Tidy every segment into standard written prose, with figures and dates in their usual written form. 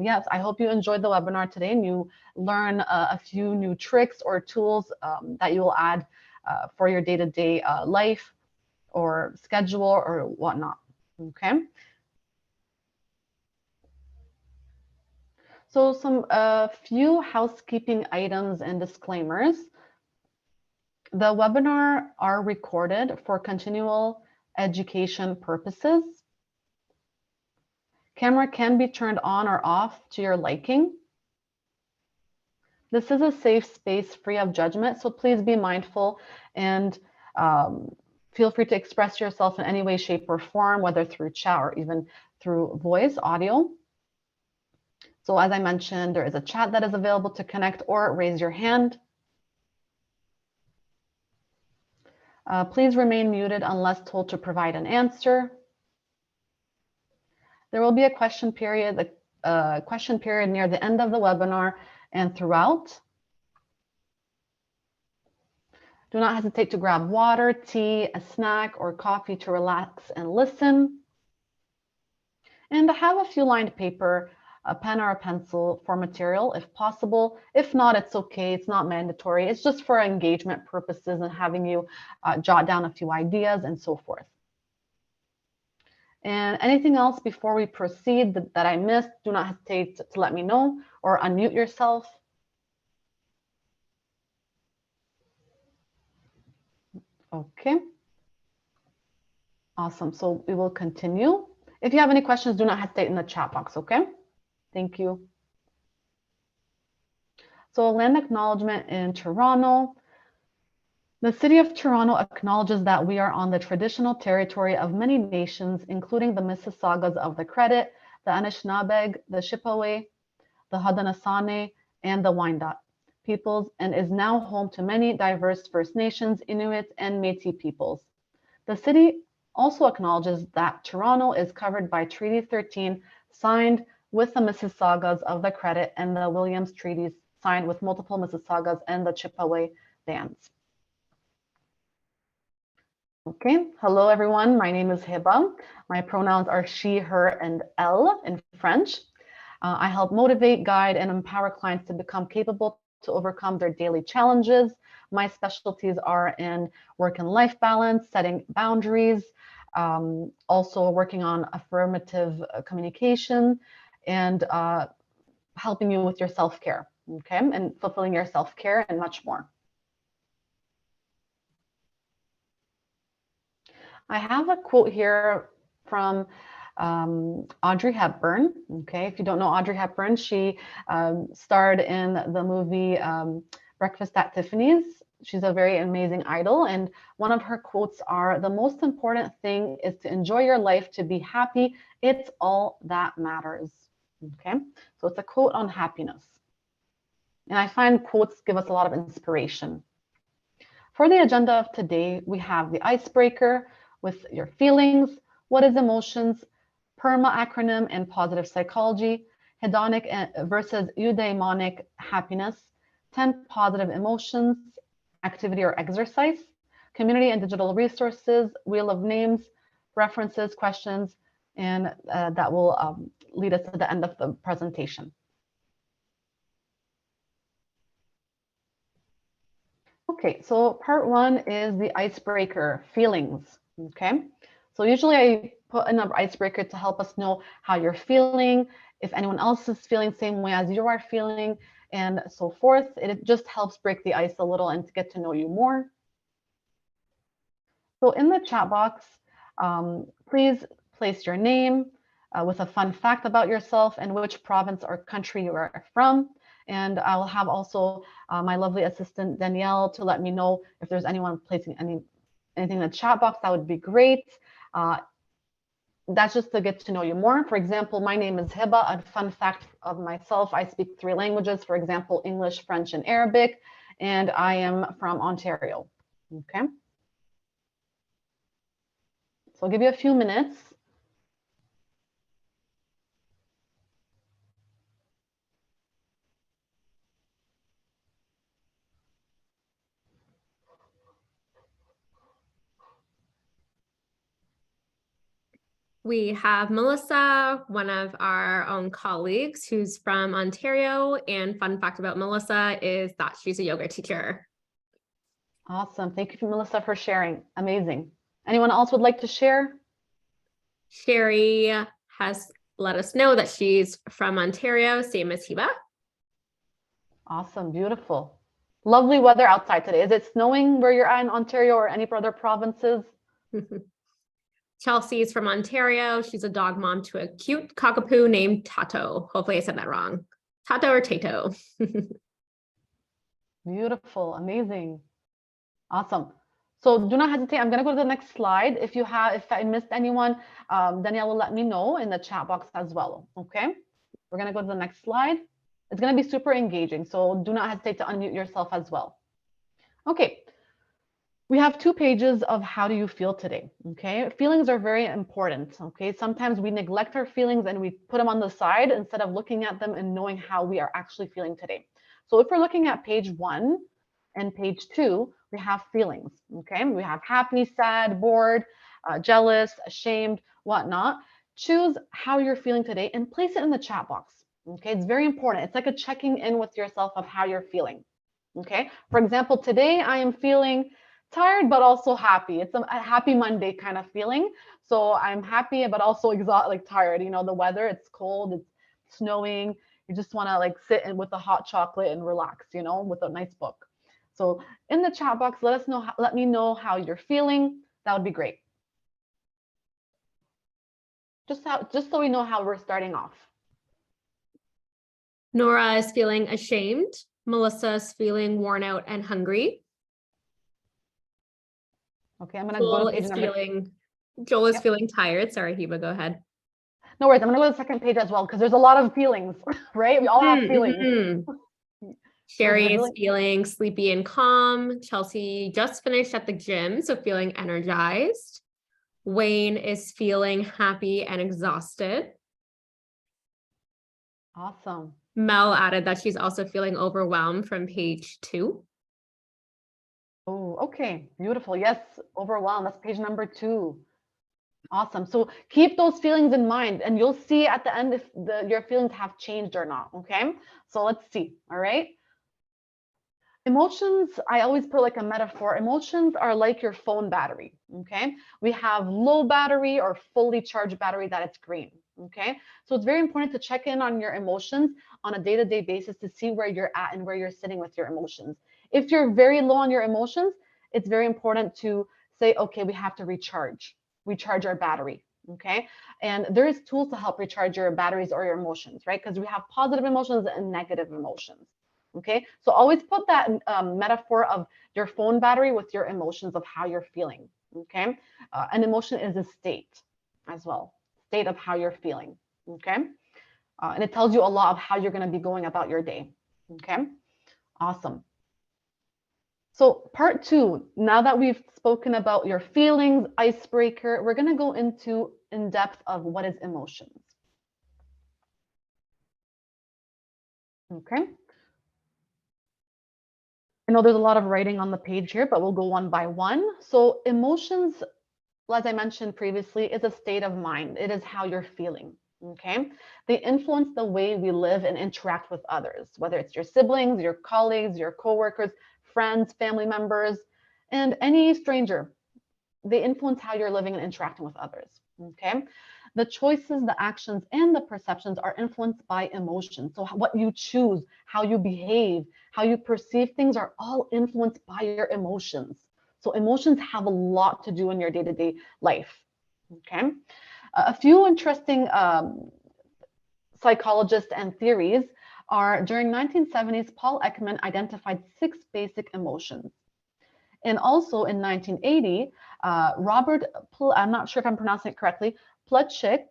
yes, I hope you enjoyed the webinar today and you learn a few new tricks or tools that you will add for your day-to-day life or schedule or whatnot, okay? So some few housekeeping items and disclaimers. The webinar are recorded for continual education purposes. Camera can be turned on or off to your liking. This is a safe space free of judgment, so please be mindful and feel free to express yourself in any way, shape, or form, whether through chat or even through voice, audio. So as I mentioned, there is a chat that is available to connect or raise your hand. Please remain muted unless told to provide an answer. There will be a question period near the end of the webinar and throughout. Do not hesitate to grab water, tea, a snack, or coffee to relax and listen. And have a few lined paper, a pen or a pencil for material if possible. If not, it's okay. It's not mandatory. It's just for engagement purposes and having you jot down a few ideas and so forth. And anything else before we proceed that I missed, do not hesitate to let me know or unmute yourself. Okay. Awesome. So we will continue. If you have any questions, do not hesitate in the chat box, okay? Thank you. So land acknowledgement in Toronto. The City of Toronto acknowledges that we are on the traditional territory of many nations, including the Mississaugas of the Credit, the Anishinaabeg, the Chippewa, the Haudenosaunee, and the Wyandot peoples, and is now home to many diverse First Nations, Inuit, and Métis peoples. The city also acknowledges that Toronto is covered by Treaty 13, signed with the Mississaugas of the Credit, and the Williams Treaties, signed with multiple Mississaugas and the Chippewa bands. Okay, hello everyone. My name is Hiba. My pronouns are she, her, and elle in French. I help motivate, guide, and empower clients to become capable to overcome their daily challenges. My specialties are in work and life balance, setting boundaries, also working on affirmative communication, and helping you with your self-care, okay, and fulfilling your self-care and much more. I have a quote here from Audrey Hepburn. Okay, if you don't know Audrey Hepburn, she starred in the movie Breakfast at Tiffany's. She's a very amazing idol, and one of her quotes are, "The most important thing is to enjoy your life, to be happy. It's all that matters." Okay, so it's a quote on happiness. And I find quotes give us a lot of inspiration. For the agenda of today, we have the icebreaker with your feelings, what is emotions, PERMA acronym and positive psychology, hedonic versus eudaimonic happiness, 10 positive emotions, activity or exercise, community and digital resources, wheel of names, references, questions, and that will lead us to the end of the presentation. Okay, so part one is the icebreaker, feelings, okay? So usually I put in an icebreaker to help us know how you're feeling, if anyone else is feeling the same way as you are feeling, and so forth. It just helps break the ice a little and to get to know you more. So in the chat box, please place your name with a fun fact about yourself and which province or country you are from. And I'll have also my lovely assistant Danielle to let me know if there's anyone placing anything in the chat box. That would be great. That's just to get to know you more. For example, my name is Hiba. A fun fact of myself, I speak 3 languages, for example, English, French, and Arabic, and I am from Ontario, okay? So I'll give you a few minutes. We have Melissa, one of our own colleagues who's from Ontario. And fun fact about Melissa is that she's a yoga teacher. Awesome. Thank you, Melissa, for sharing. Amazing. Anyone else would like to share? Sherry has let us know that she's from Ontario, same as Hiba. Awesome. Beautiful. Lovely weather outside today. Is it snowing where you're at in Ontario or any other provinces? Chelsea is from Ontario. She's a dog mom to a cute cockapoo named Tato. Hopefully I said that wrong. Tato or Tato. Beautiful. Amazing. Awesome. So do not hesitate. I'm going to go to the next slide. If I missed anyone, Danielle will let me know in the chat box as well. Okay. We're going to go to the next slide. It's going to be super engaging. So do not hesitate to unmute yourself as well. Okay. We have 2 pages of how do you feel today. Okay. Feelings are very important. Okay. Sometimes we neglect our feelings and we put them on the side instead of looking at them and knowing how we are actually feeling today. So if we're looking at page 1 and page 2, we have feelings. Okay. We have happy, sad, bored, jealous, ashamed, whatnot. Choose how you're feeling today and place it in the chat box. Okay. It's very important. It's like a checking in with yourself of how you're feeling. Okay. For example, today I am feeling tired, but also happy. It's a happy Monday kind of feeling. So I'm happy, but also exhausted, like tired. You know, the weather, it's cold, it's snowing. You just want to like sit in with a hot chocolate and relax, you know, with a nice book. So in the chat box, let me know how you're feeling. That would be great. Just so we know how we're starting off. Nora is feeling ashamed. Melissa is feeling worn out and hungry. Okay, I'm gonna go to page number. Joel is feeling tired. Sorry, Hiba, go ahead. No worries. I'm gonna go to the second page as well because there's a lot of feelings, right? We all have feelings. Sherry is feeling sleepy and calm. Chelsea just finished at the gym, so feeling energized. Wayne is feeling happy and exhausted. Awesome. Mel added that she's also feeling overwhelmed from page 2. Oh, okay. Beautiful. Yes, overwhelmed. That's page number 2. Awesome. So keep those feelings in mind and you'll see at the end if your feelings have changed or not. Okay. So let's see. All right. Emotions, I always put like a metaphor. Emotions are like your phone battery. Okay. We have low battery or fully charged battery that it's green. Okay. So it's very important to check in on your emotions on a day-to-day basis to see where you're at and where you're sitting with your emotions. If you're very low on your emotions, it's very important to say, okay, we have to recharge our battery. Okay. And there's tools to help recharge your batteries or your emotions, right? Because we have positive emotions and negative emotions. Okay. So always put that metaphor of your phone battery with your emotions of how you're feeling. Okay. An emotion is a state as well, state of how you're feeling. Okay. And it tells you a lot of how you're going to be going about your day. Okay. Awesome. So part 2, now that we've spoken about your feelings, icebreaker, we're going to go into in depth of what is emotions. Okay. I know there's a lot of writing on the page here, but we'll go one by one. So emotions, as I mentioned previously, is a state of mind. It is how you're feeling. Okay. They influence the way we live and interact with others, whether it's your siblings, your colleagues, your coworkers, friends, family members, and any stranger. They influence how you're living and interacting with others. Okay. The choices, the actions, and the perceptions are influenced by emotions. So what you choose, how you behave, how you perceive things are all influenced by your emotions. So emotions have a lot to do in your day-to-day life. Okay. A few interesting psychologists and theories are during 1970s, Paul Ekman identified 6 basic emotions. And also in 1980, I'm not sure if I'm pronouncing it correctly, Plutchik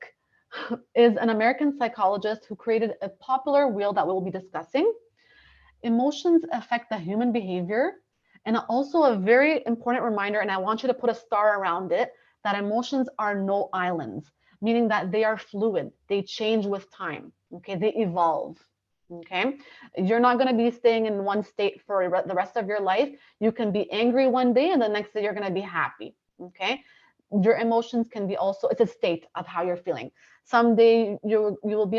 is an American psychologist who created a popular wheel that we'll be discussing. Emotions affect the human behavior. And also a very important reminder, and I want you to put a star around it, that emotions are no islands, meaning that they are fluid. They change with time. Okay, they evolve. Okay, you're not going to be staying in one state for the rest of your life. You can be angry one day and the next day you're going to be happy. Okay, your emotions can be also, it's a state of how you're feeling. Someday you will be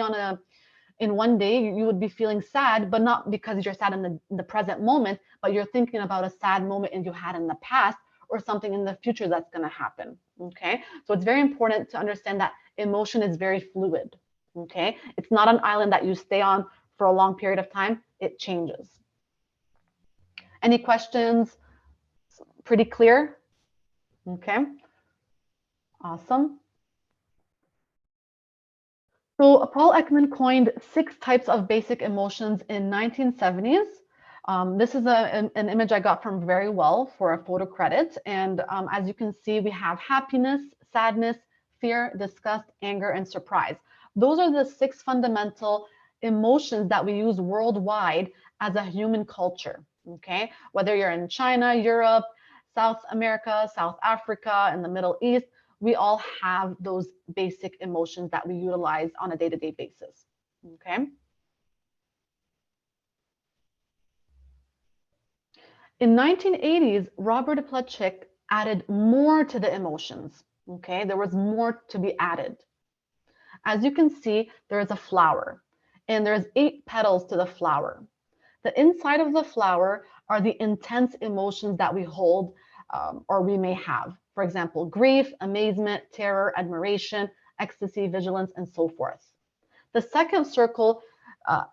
in one day you would be feeling sad, but not because you're sad in the present moment, but you're thinking about a sad moment you had in the past or something in the future that's going to happen. Okay, so it's very important to understand that emotion is very fluid. Okay, it's not an island that you stay on for a long period of time. It changes. Any questions? Pretty clear? Okay, awesome. So Paul Ekman coined 6 types of basic emotions in 1970s. This is an image I got from Very Well for a photo credit. And as you can see, we have happiness, sadness, fear, disgust, anger, and surprise. Those are the 6 fundamental emotions that we use worldwide as a human culture. Okay, whether you're in China, Europe, South America, South Africa, and the Middle East, we all have those basic emotions that we utilize on a day-to-day basis. Okay. In 1980s, Robert Plutchik added more to the emotions. Okay, there was more to be added. As you can see, there is a flower, and there's 8 petals to the flower. The inside of the flower are the intense emotions that we hold or we may have. For example, grief, amazement, terror, admiration, ecstasy, vigilance, and so forth. The second circle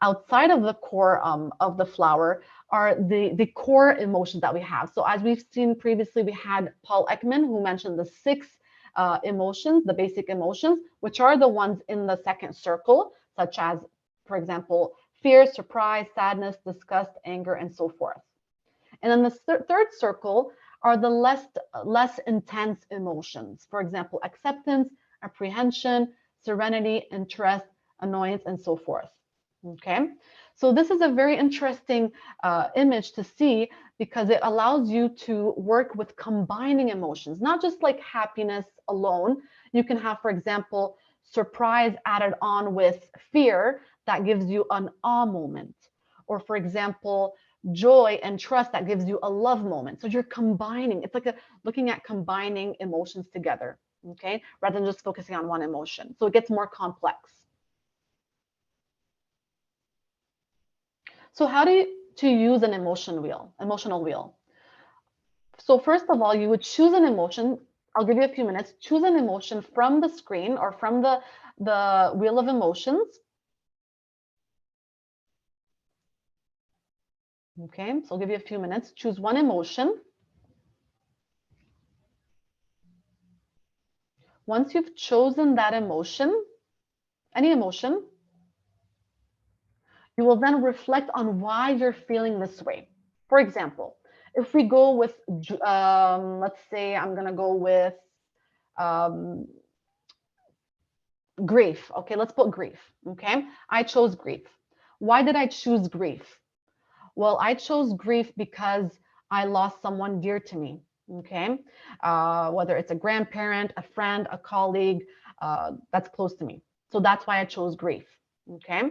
outside of the core of the flower are the core emotions that we have. So as we've seen previously, we had Paul Ekman who mentioned the 6 emotions, the basic emotions, which are the ones in the second circle, such as, for example, fear, surprise, sadness, disgust, anger, and so forth. And then the third circle are the less intense emotions. For example, acceptance, apprehension, serenity, interest, annoyance, and so forth. Okay, so this is a very interesting image to see because it allows you to work with combining emotions, not just like happiness alone. You can have, for example, surprise added on with fear that gives you an awe moment, or for example, joy and trust that gives you a love moment. So you're combining, it's like looking at combining emotions together, okay, rather than just focusing on one emotion. So it gets more complex. So how to use an emotional wheel? So first of all, you would choose an emotion. I'll give you a few minutes. Choose an emotion from the screen or from the wheel of emotions. Okay, so I'll give you a few minutes. Choose one emotion. Once you've chosen that emotion, any emotion, you will then reflect on why you're feeling this way. For example, if we go with, let's say I'm going to go with grief. Okay, let's put grief. Okay, I chose grief. Why did I choose grief? Well, I chose grief because I lost someone dear to me. Okay, whether it's a grandparent, a friend, a colleague that's close to me. So that's why I chose grief. Okay,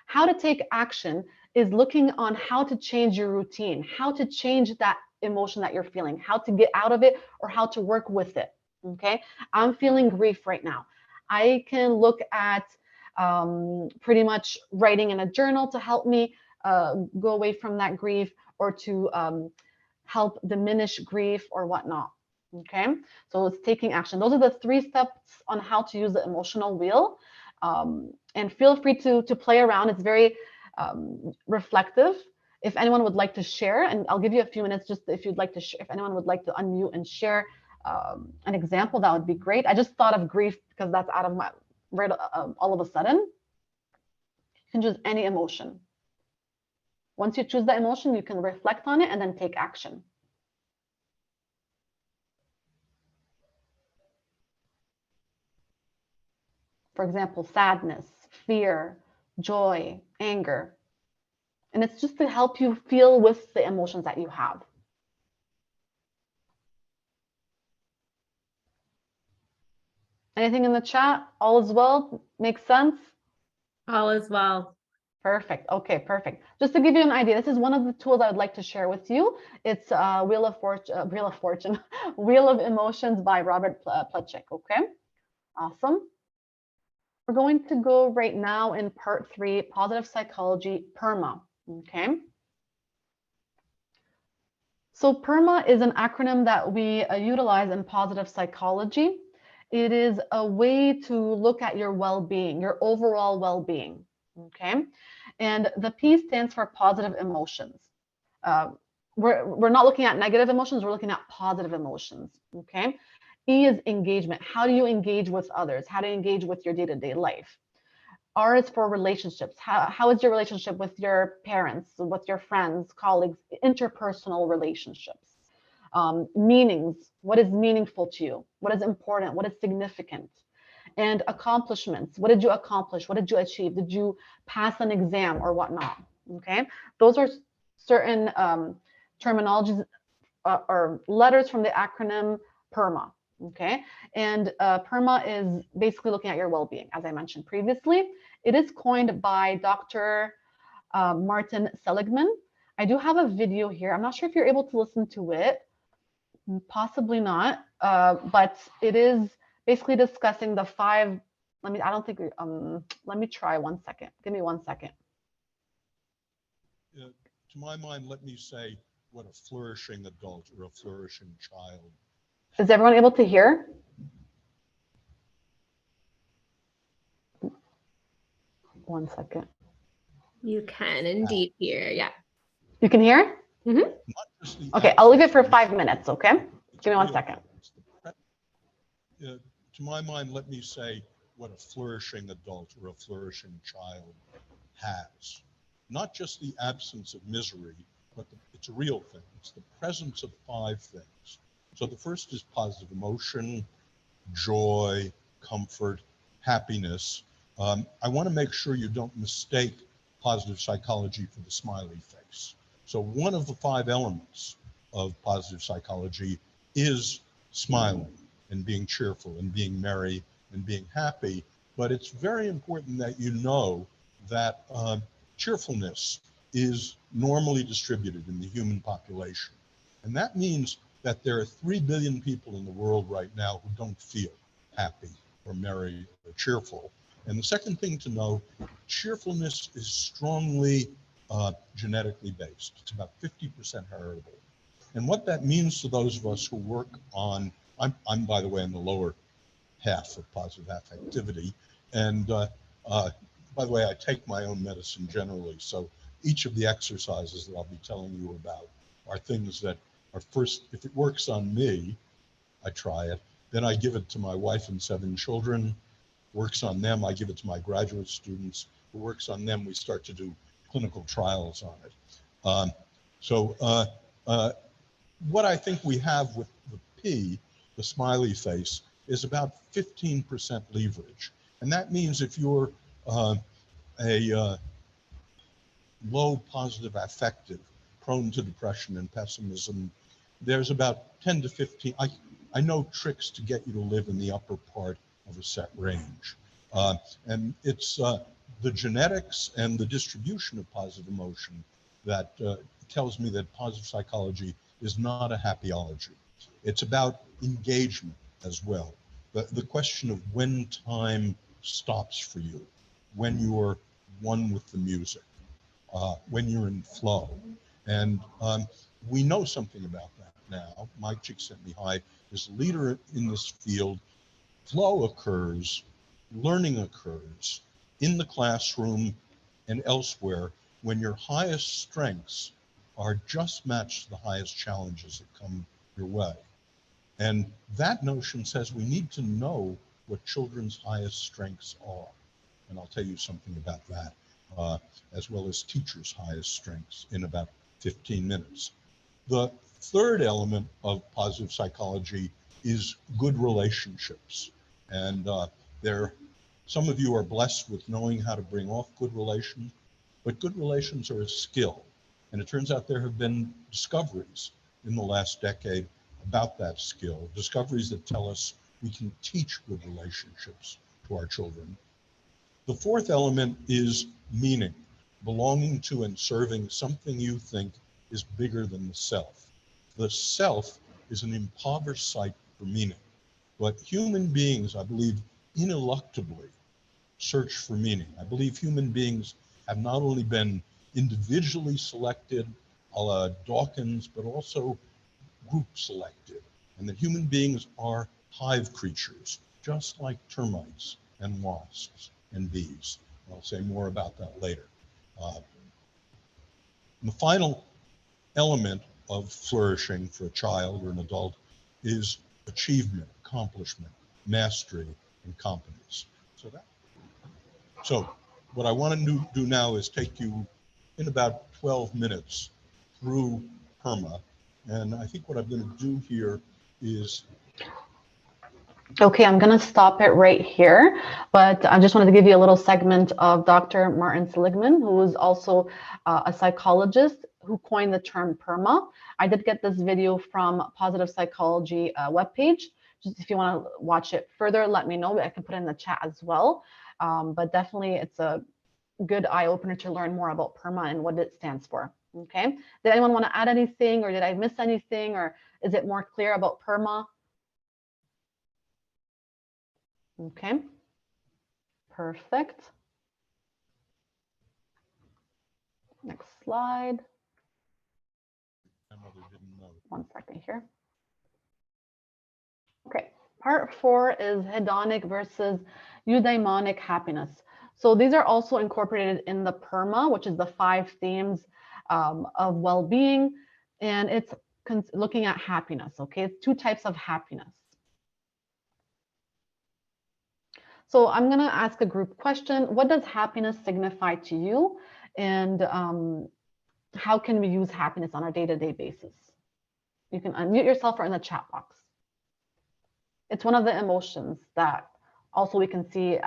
how to take action is looking on how to change your routine, how to change that emotion that you're feeling, how to get out of it or how to work with it. Okay, I'm feeling grief right now. I can look at pretty much writing in a journal to help me go away from that grief or to help diminish grief or whatnot. Okay, so it's taking action. Those are the 3 steps on how to use the emotional wheel. And feel free to play around. It's very reflective. If anyone would like to share, and I'll give you a few minutes just if you'd like to share, if anyone would like to unmute and share an example, that would be great. I just thought of grief because that's out of my right all of a sudden. You can choose any emotion. Once you choose the emotion, you can reflect on it and then take action. For example, sadness, fear, joy, anger. And it's just to help you feel with the emotions that you have. Anything in the chat? All is well? Makes sense? All is well. Perfect. Okay, perfect. Just to give you an idea, this is one of the tools I would like to share with you. It's Wheel of Fortune, Wheel of Emotions by Robert Plutchik. Okay, awesome. We're going to go right now in part 3, positive psychology, PERMA. Okay. So PERMA is an acronym that we utilize in positive psychology. It is a way to look at your well-being, your overall well-being. Okay. And the P stands for positive emotions. We're not looking at negative emotions, we're looking at positive emotions. Okay. E is engagement. How do you engage with others? How do you engage with your day-to-day life? R is for relationships. How is your relationship with your parents, with your friends, colleagues, interpersonal relationships? Meanings. What is meaningful to you? What is important? What is significant? And accomplishments. What did you accomplish? What did you achieve? Did you pass an exam or whatnot? Okay. Those are certain terminologies or letters from the acronym PERMA. Okay. And PERMA is basically looking at your well-being, as I mentioned previously. It is coined by Dr. Martin Seligman. I do have a video here. I'm not sure if you're able to listen to it. Possibly not. But it is basically discussing the 5. Let me try 1 second. Give me 1 second. To my mind, let me say what a flourishing adult or a flourishing child. Is everyone able to hear? One second. You can indeed hear, yeah. You can hear? Mm-hmm. Okay, I'll leave it for 5 minutes, okay? Give me 1 second. To my mind, let me say what a flourishing adult or a flourishing child has. Not just the absence of misery, but it's a real thing. It's the presence of 5 things. So the first is positive emotion, joy, comfort, happiness. I want to make sure you don't mistake positive psychology for the smiley face. So one of the 5 elements of positive psychology is smiling and being cheerful and being merry and being happy. But it's very important that you know that cheerfulness is normally distributed in the human population. And that means that there are 3 billion people in the world right now who don't feel happy or merry or cheerful. And the second thing to know, cheerfulness is strongly genetically based. It's about 50% heritable. And what that means to those of us who work on, I'm by the way in the lower half of positive affectivity. And by the way, I take my own medicine generally. So each of the exercises that I'll be telling you about are things that are first, if it works on me, I try it. Then I give it to my wife and 7 children. Works on them, I give it to my graduate students. Who works on them, we start to do clinical trials on it. What I think we have with the P, the smiley face, is about 15% leverage. And that means if you're a low positive affective, prone to depression and pessimism, there's about 10 to 15. I know tricks to get you to live in the upper part of a set range. And it's the genetics and the distribution of positive emotion that tells me that positive psychology is not a happyology. It's about engagement as well. The question of when time stops for you, when you're one with the music, when you're in flow. And we know something about that now. Mike Csikszentmihalyi is a leader in this field. Flow occurs, learning occurs in the classroom and elsewhere when your highest strengths are just matched to the highest challenges that come your way. And that notion says we need to know what children's highest strengths are. And I'll tell you something about that, as well as teachers' highest strengths in about 15 minutes. The third element of positive psychology is good relationships. And some of you are blessed with knowing how to bring off good relations, but good relations are a skill. And it turns out there have been discoveries in the last decade about that skill, discoveries that tell us we can teach good relationships to our children. The fourth element is meaning. belonging to and serving something you think is bigger than the self. The self is an impoverished site for meaning. But human beings, I believe, ineluctably search for meaning. I believe human beings have not only been individually selected, a la Dawkins, but also group selected, and that human beings are hive creatures, just like termites and wasps and bees. I'll say more about that later. The final element of flourishing for a child or an adult is achievement, accomplishment, mastery, and competence. So what I want to do now is take you in about 12 minutes through PERMA. And I think what I'm going to do here is... Okay, I'm going to stop it right here, but I just wanted to give you a little segment of Dr. Martin Seligman, who is also a psychologist who coined the term PERMA. I did get this video from Positive Psychology webpage. Just if you want to watch it further, let me know. I can put it in the chat as well. But definitely it's a good eye-opener to learn more about PERMA and what it stands for. Okay, did anyone want to add anything, or did I miss anything, or is it more clear about PERMA? Okay, perfect. Next slide. One second here. Okay, part 4 is hedonic versus eudaimonic happiness. So these are also incorporated in the PERMA, which is the 5 themes of well-being, and it's looking at happiness. Okay, it's 2 types of happiness. So I'm going to ask a group question. What does happiness signify to you? And how can we use happiness on a day-to-day basis? You can unmute yourself or in the chat box. It's one of the emotions that also we can see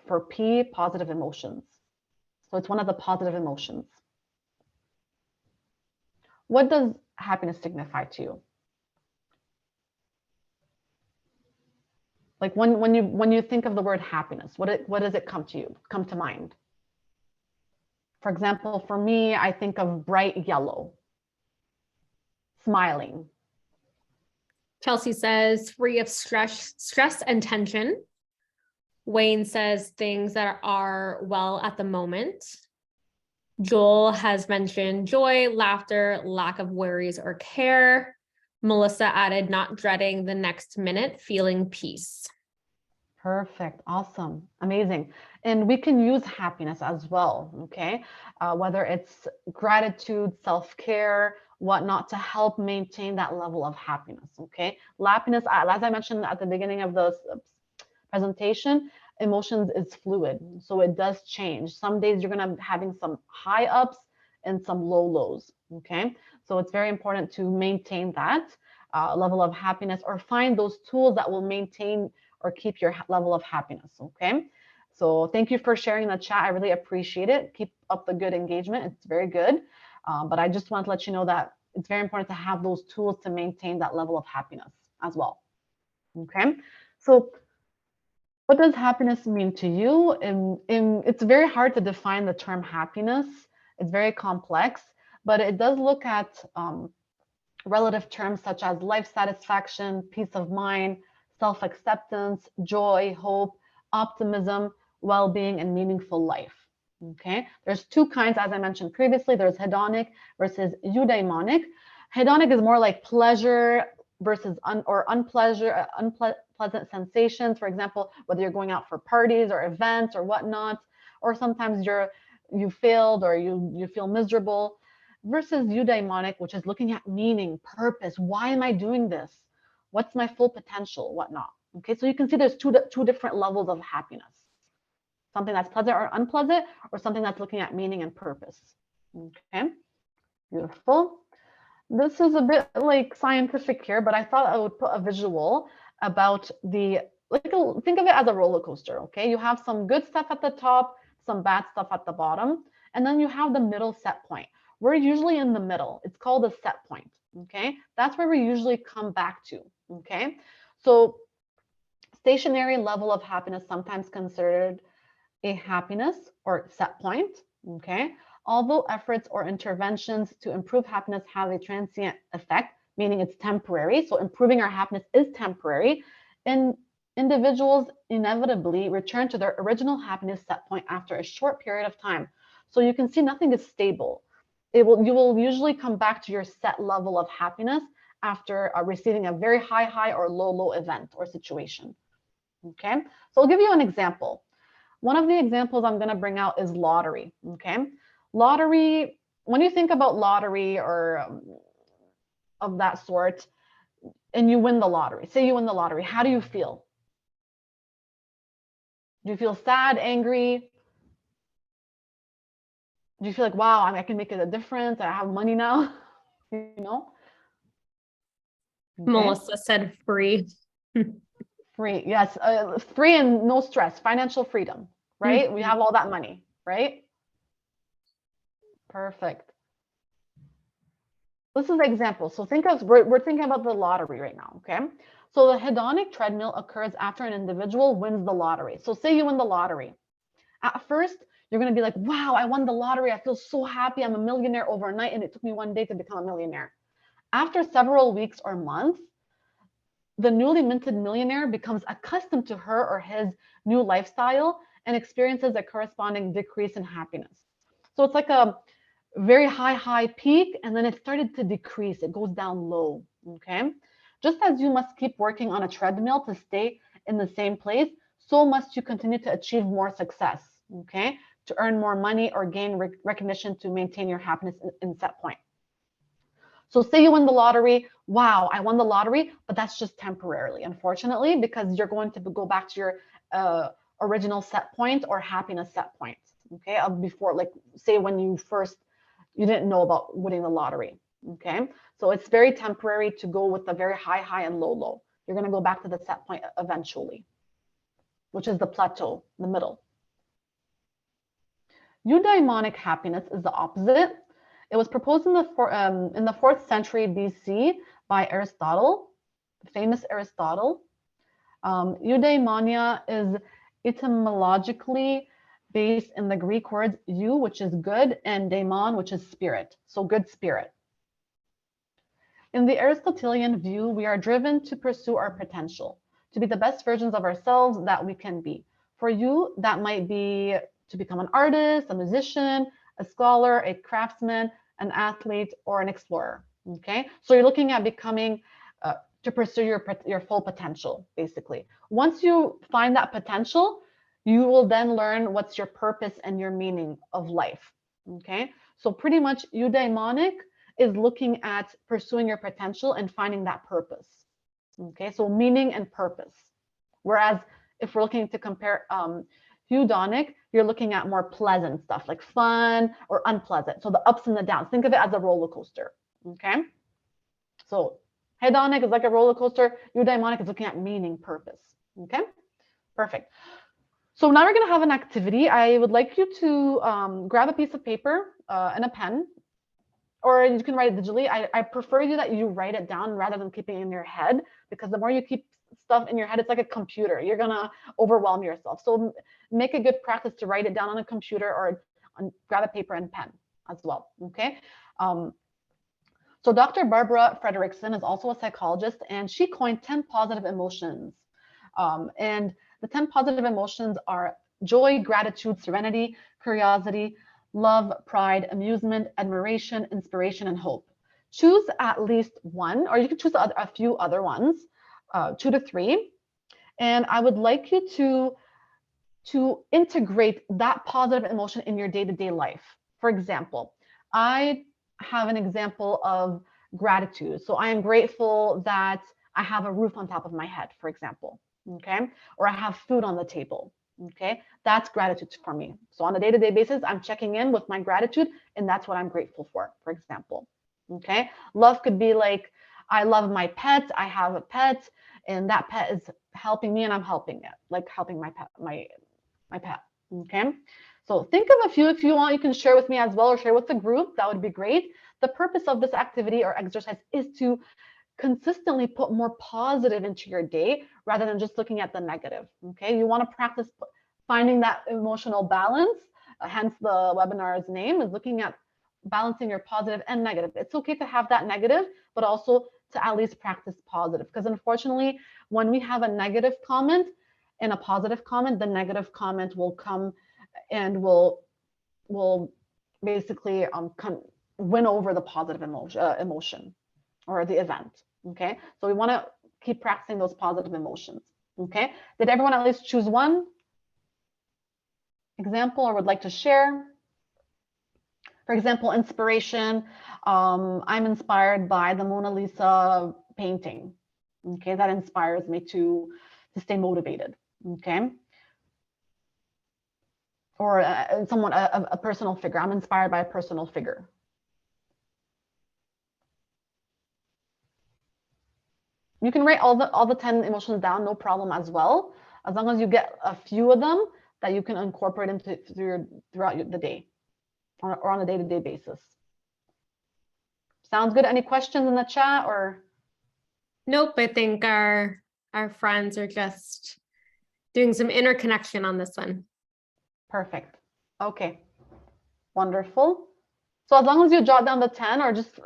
for P, positive emotions. So it's one of the positive emotions. What does happiness signify to you? Like when you think of the word happiness, what does it come to mind? For example, for me, I think of bright yellow, smiling. Chelsea says free of stress and tension. Wayne says things that are well at the moment. Joel has mentioned joy, laughter, lack of worries or care. Melissa added not dreading the next minute, feeling peace. Perfect. Awesome. Amazing. And we can use happiness as well. Okay. Whether it's gratitude, self-care, whatnot, to help maintain that level of happiness. Okay. Happiness, as I mentioned at the beginning of the presentation, emotions is fluid. So it does change. Some days you're going to be having some high ups and some low lows. Okay. So it's very important to maintain that level of happiness, or find those tools that will maintain or keep your level of happiness. Okay. So thank you for sharing in the chat. I really appreciate it. Keep up the good engagement. It's very good. But I just want to let you know that it's very important to have those tools to maintain that level of happiness as well. Okay. So what does happiness mean to you? It's very hard to define the term happiness. It's very complex, but it does look at relative terms such as life satisfaction, peace of mind, self-acceptance, joy, hope, optimism, well-being, and meaningful life. Okay, there's 2 kinds, as I mentioned previously. There's hedonic versus eudaimonic. Hedonic is more like pleasure versus unpleasant sensations. For example, whether you're going out for parties or events or whatnot, or sometimes you failed or you feel miserable. Versus eudaimonic, which is looking at meaning, purpose. Why am I doing this? What's my full potential, whatnot. Okay, so you can see there's two different levels of happiness. Something that's pleasant or unpleasant, or something that's looking at meaning and purpose. Okay, beautiful. This is a bit like scientific here, but I thought I would put a visual about think of it as a roller coaster. Okay, you have some good stuff at the top, some bad stuff at the bottom, and then you have the middle set point. We're usually in the middle. It's called a set point. Okay, that's where we usually come back to. Okay, so stationary level of happiness, sometimes considered a happiness or set point. Okay, Although efforts or interventions to improve happiness have a transient effect, meaning it's temporary, so improving our happiness is temporary, and individuals inevitably return to their original happiness set point after a short period of time. So you can see nothing is stable. You will usually come back to your set level of happiness after receiving a very high or low event or situation. Okay, so I'll give you an example. One of the examples I'm going to bring out is lottery. Okay, lottery, when you think about lottery or of that sort, and you win the lottery, say you win the lottery, how do you feel? Do you feel sad, angry? Do you feel like, wow, I can make it a difference, I have money now? You know? Okay. Melissa said free. Free, yes, free and no stress, financial freedom, right? We have all that money, right? Perfect. This is the example. So think of, we're thinking about the lottery right now, okay? So the hedonic treadmill occurs after an individual wins the lottery. So say you win the lottery. At first, you're going to be like, wow, I won the lottery. I feel so happy. I'm a millionaire overnight, and it took me one day to become a millionaire. After several weeks or months, the newly minted millionaire becomes accustomed to her or his new lifestyle and experiences a corresponding decrease in happiness. So it's like a very high peak, and then it started to decrease. It goes down low, okay? Just as you must keep working on a treadmill to stay in the same place, so must you continue to achieve more success, okay? To earn more money or gain recognition to maintain your happiness in set point. So say you win the lottery, wow, I won the lottery, but that's just temporarily, unfortunately, because you're going to go back to your original set point or happiness set point, okay? Before, like, say when you didn't know about winning the lottery, okay? So it's very temporary to go with the very high and low. You're gonna go back to the set point eventually, which is the plateau, the middle. Eudaimonic happiness is the opposite. It was proposed in the 4th century BC by Aristotle, the famous Aristotle. Eudaimonia is etymologically based in the Greek words eu, which is good, and daimon, which is spirit, so good spirit. In the Aristotelian view, we are driven to pursue our potential, to be the best versions of ourselves that we can be. For you, that might be to become an artist, a musician, a scholar, a craftsman, an athlete, or an explorer, okay? So you're looking at becoming, to pursue your full potential, basically. Once you find that potential, you will then learn what's your purpose and your meaning of life, okay? So pretty much eudaimonic is looking at pursuing your potential and finding that purpose, okay? So meaning and purpose. Whereas if we're looking to compare hedonic, you're looking at more pleasant stuff like fun or unpleasant. So the ups and the downs, think of it as a roller coaster, okay? So hedonic is like a roller coaster. Eudaimonic is looking at meaning, purpose, okay? Perfect. So now we're gonna have an activity. I would like you to grab a piece of paper and a pen, or you can write it digitally. I prefer that you write it down rather than keeping it in your head, because the more you keep stuff in your head, it's like a computer. You're gonna overwhelm yourself. So make a good practice to write it down on a computer or grab a paper and pen as well, okay? So Dr. Barbara Fredrickson is also a psychologist, and she coined 10 positive emotions. And the 10 positive emotions are joy, gratitude, serenity, curiosity, love, pride, amusement, admiration, inspiration, and hope. Choose at least one, or you can choose a few other ones, 2 to 3. And I would like you to integrate that positive emotion in your day-to-day life. For example, I have an example of gratitude. So I am grateful that I have a roof on top of my head, for example, okay? Or I have food on the table, okay? That's gratitude for me. So on a day-to-day basis, I'm checking in with my gratitude, and that's what I'm grateful for example, okay? Love could be like, I love my pet, I have a pet, and that pet is helping me and I'm helping it, like helping my pet, my pet, okay? So think of a few. If you want, you can share with me as well, or share with the group. That would be great. The purpose of this activity or exercise is to consistently put more positive into your day rather than just looking at the negative, okay? You want to practice finding that emotional balance hence the webinar's name, is looking at balancing your positive and negative. It's okay to have that negative, but also to at least practice positive. Because unfortunately, when we have a negative comment and a positive comment, the negative comment will come and will basically win over the positive emotion or the event. Okay, so we want to keep practicing those positive emotions. Okay, did everyone at least choose one example or would like to share? For example, inspiration. I'm inspired by the Mona Lisa painting. Okay, that inspires me to stay motivated. Okay, or someone, a personal figure. I'm inspired by a personal figure. You can write all the 10 emotions down, no problem as well, as long as you get a few of them that you can incorporate into throughout the day or on a day-to-day basis. Sounds good? Any questions in the chat or? Nope, I think our friends are just doing some interconnection on this one. Perfect. Okay, wonderful. So as long as you jot down the 10 or just,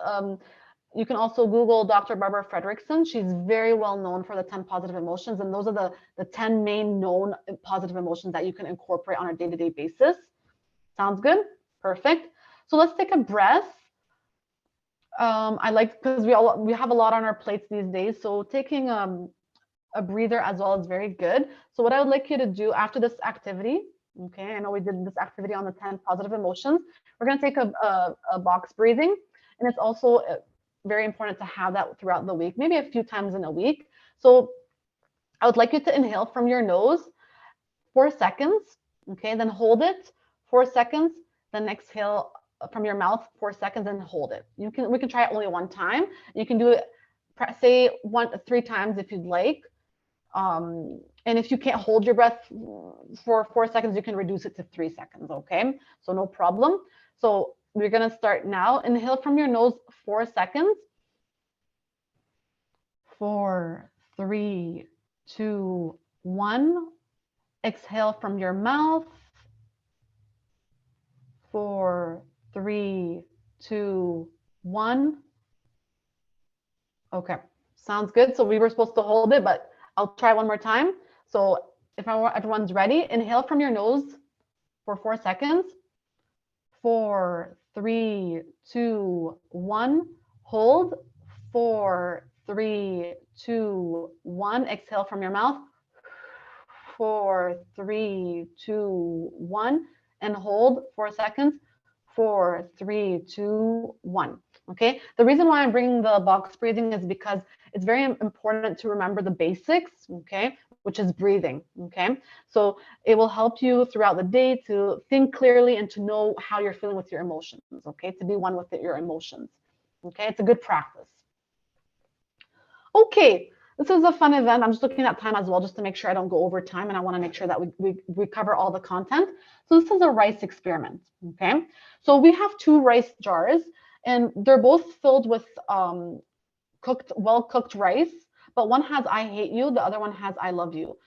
you can also Google Dr. Barbara Fredrickson. She's very well known for the 10 positive emotions. And those are the 10 main known positive emotions that you can incorporate on a day-to-day basis. Sounds good? Perfect. So let's take a breath. I like, because we have a lot on our plates these days. So taking a breather as well is very good. So what I would like you to do after this activity, okay, I know we did this activity on the 10 positive emotions. We're going to take a box breathing. And it's also very important to have that throughout the week, maybe a few times in a week. So I would like you to inhale from your nose 4 seconds, okay, then hold it 4 seconds, then exhale from your mouth 4 seconds and hold it. We can try it only one time. You can do it, say 3 times if you'd like. And if you can't hold your breath for 4 seconds, you can reduce it to 3 seconds, okay? So no problem. So we're going to start now. Inhale from your nose 4 seconds. 4, 3, 2, 1. Exhale from your mouth. 4, 3, 2, 1. Okay, sounds good. So we were supposed to hold it, but I'll try one more time. So if everyone's ready, inhale from your nose for 4 seconds. 4, 3, 2, 1. Hold. 4, 3, 2, 1. Exhale from your mouth. 4, 3, 2, 1. And hold 4 seconds. 4, 3, 2, 1. Okay. The reason why I'm bringing the box breathing is because it's very important to remember the basics. Okay, which is breathing. Okay, so it will help you throughout the day to think clearly and to know how you're feeling with your emotions. Okay, to be one with your emotions. Okay, it's a good practice. Okay, this is a fun event. I'm just looking at time as well, just to make sure I don't go over time, and I want to make sure that we cover all the content. So this is a rice experiment. Okay, so we have 2 rice jars, and they're both filled with well-cooked rice, but one has "I hate you," the other one has "I love you."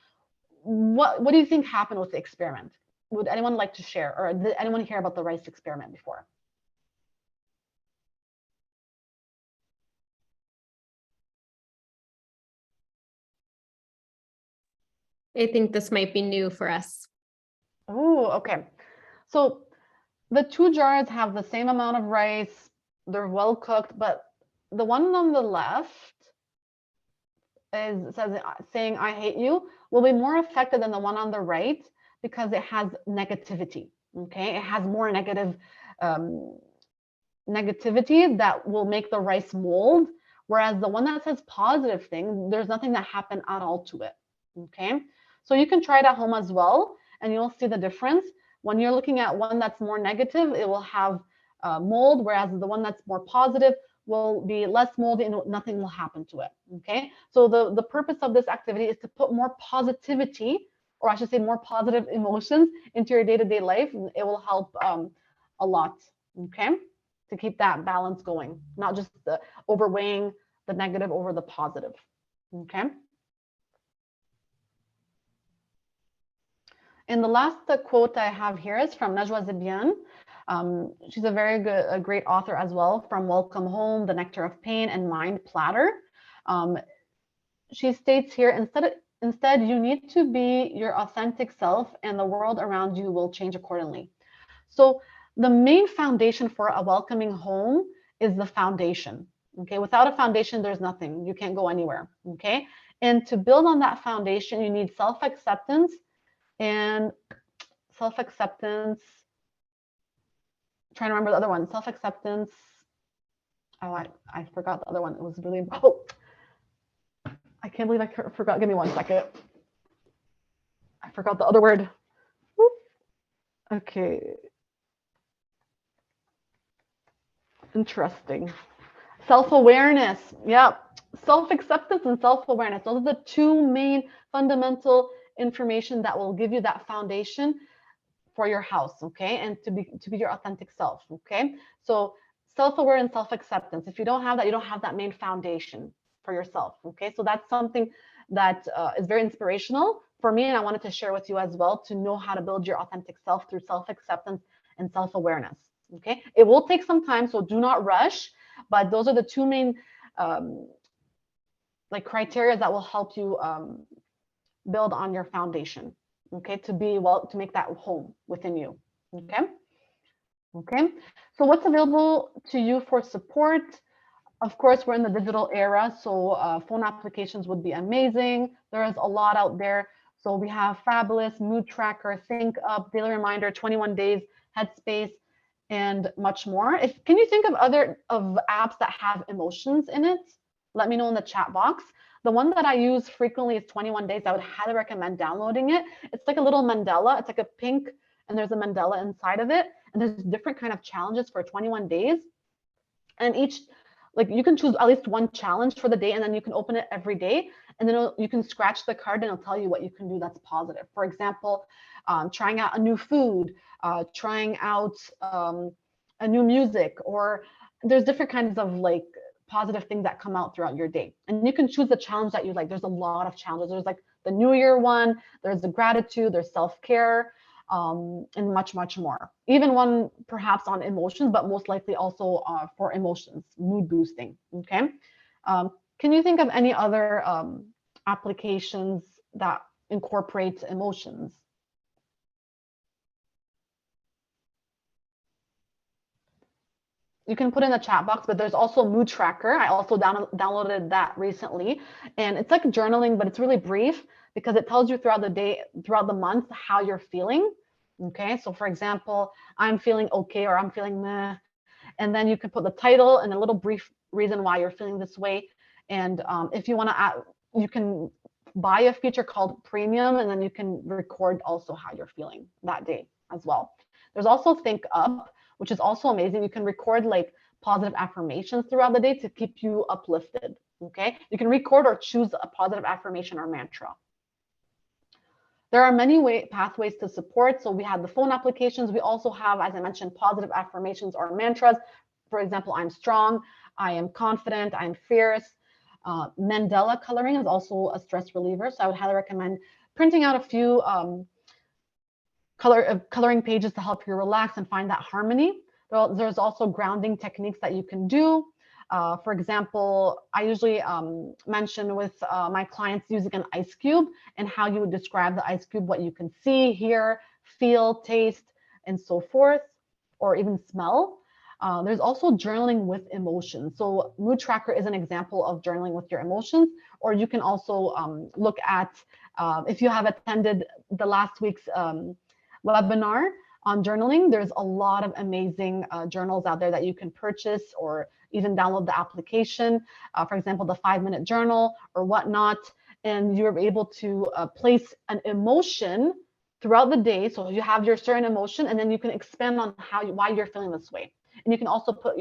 What do you think happened with the experiment? Would anyone like to share, or did anyone hear about the rice experiment before? I think this might be new for us. Oh, okay. So the 2 jars have the same amount of rice. They're well cooked, but the one on the left saying "I hate you" will be more affected than the one on the right because it has negativity. Okay, it has more negativity that will make the rice mold, whereas the one that says positive thing, there's nothing that happened at all to it. Okay, so you can try it at home as well, and you'll see the difference. When you're looking at one that's more negative, it will have mold, whereas the one that's more positive will be less moldy and nothing will happen to it. Okay, so the purpose of this activity is to put more positivity, or I should say more positive emotions into your day-to-day life. It will help a lot, okay, to keep that balance going, not just overweighing the negative over the positive. Okay, And the last quote I have here is from Najwa Zebian. She's a great author as well, from Welcome Home, The Nectar of Pain, and Mind Platter. She states here, instead, you need to be your authentic self, and the world around you will change accordingly. So the main foundation for a welcoming home is the foundation. Okay, without a foundation, there's nothing. You can't go anywhere. Okay, and to build on that foundation, you need self-acceptance and self-acceptance. Trying to remember the other one. Self-acceptance. Oh, I forgot the other one. It was really, oh, I can't believe I forgot. Give me 1 second. I forgot the other word. Whoop. Okay. Interesting. Self-awareness. Yeah. Self-acceptance and self-awareness. Those are the two main fundamental information that will give you that foundation for your house, okay? And to be your authentic self, okay? So self-aware and self-acceptance. If you don't have that, you don't have that main foundation for yourself, okay? So that's something that is very inspirational for me, and I wanted to share with you as well, to know how to build your authentic self through self-acceptance and self-awareness, okay? It will take some time, so do not rush, but those are the two main like criteria that will help you build on your foundation, okay, to make that home within you, okay. So what's available to you for support? Of course, we're in the digital era, so phone applications would be amazing. There is a lot out there. So we have Fabulous, Mood Tracker, Think Up, Daily Reminder, 21 Days, Headspace, and much more. Can you think of other apps that have emotions in it? Let me know in the chat box. The one that I use frequently is 21 Days. I would highly recommend downloading it. It's like a little mandala. It's like a pink, and there's a mandala inside of it. And there's different kind of challenges for 21 days. And each, like, you can choose at least one challenge for the day, and then you can open it every day. And then you can scratch the card, and it'll tell you what you can do that's positive. For example, trying out a new food, trying out a new music, or there's different kinds of like positive things that come out throughout your day. And you can choose the challenge that you like. There's a lot of challenges. There's like the New Year one, there's the gratitude, there's self-care, and much, much more. Even one perhaps on emotions, but most likely also for emotions, mood boosting, okay? Can you think of any other applications that incorporate emotions? You can put in the chat box, but there's also Mood Tracker. I also downloaded that recently, and it's like journaling, but it's really brief because it tells you throughout the day, throughout the month, how you're feeling. Okay, so for example, I'm feeling okay, or I'm feeling meh, and then you can put the title and a little brief reason why you're feeling this way. And if you want to add, you can buy a feature called Premium, and then you can record also how you're feeling that day as well. There's also Think Up, which is also amazing. You can record like positive affirmations throughout the day to keep you uplifted, okay? You can record or choose a positive affirmation or mantra. There are many pathways to support. So we have the phone applications. We also have, as I mentioned, positive affirmations or mantras. For example, I'm strong, I am confident, I'm fierce. Mandela coloring is also a stress reliever. So I would highly recommend printing out a few coloring pages to help you relax and find that harmony. There's also grounding techniques that you can do. For example, I usually mention with my clients using an ice cube and how you would describe the ice cube, what you can see, hear, feel, taste, and so forth, or even smell. There's also journaling with emotions. So Mood Tracker is an example of journaling with your emotions, or you can also look at, if you have attended the last week's webinar on journaling, there's a lot of amazing journals out there that you can purchase or even download the application. For example, the 5-minute journal or whatnot, and you're able to place an emotion throughout the day. So you have your certain emotion, and then you can expand on why you're feeling this way. And you can also put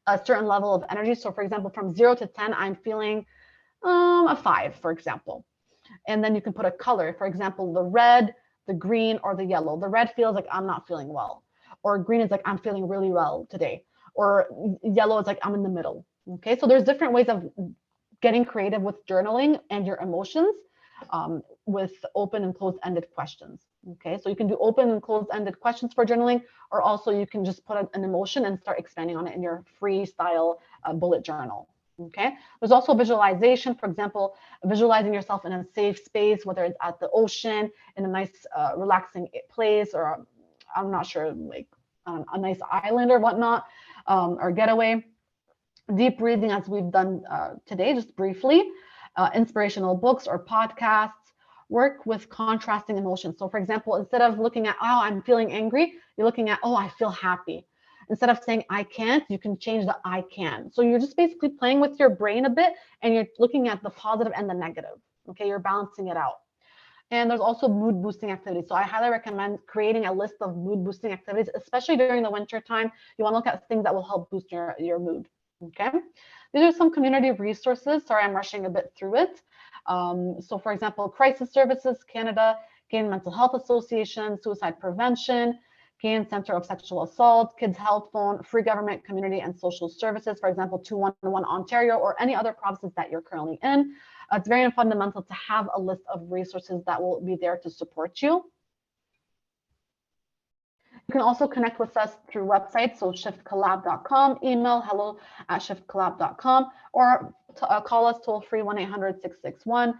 a certain level of energy. So for example, from 0 to 10, I'm feeling a 5, for example. And then you can put a color, for example, the red, the green, or the yellow. The red feels like I'm not feeling well, or green is like I'm feeling really well today, or yellow is like I'm in the middle. Okay, so there's different ways of getting creative with journaling and your emotions with open and closed-ended questions. Okay, so you can do open and closed-ended questions for journaling, or also you can just put an emotion and start expanding on it in your freestyle bullet journal. Okay, there's also visualization. For example, visualizing yourself in a safe space, whether it's at the ocean, in a nice, relaxing place, or I'm not sure, like a nice island or whatnot, or getaway. Deep breathing, as we've done today, just briefly. Inspirational books or podcasts. Work with contrasting emotions. So for example, instead of looking at, oh, I'm feeling angry, you're looking at, oh, I feel happy. Instead of saying I can't, you can change the I can. So you're just basically playing with your brain a bit, and you're looking at the positive and the negative. Okay, you're balancing it out. And there's also mood boosting activities. So I highly recommend creating a list of mood boosting activities, especially during the winter time. You want to look at things that will help boost your mood. Okay, these are some community resources. Sorry, I'm rushing a bit through it. So for example, Crisis Services Canada, Canadian Mental Health Association, Suicide Prevention, Canadian Center of Sexual Assault, Kids Health Phone, Free Government Community and Social Services, for example, 211 Ontario, or any other provinces that you're currently in. It's very fundamental to have a list of resources that will be there to support you. You can also connect with us through websites, so shiftcollab.com, email hello@shiftcollab.com, or call us toll free 1-800-661-8681.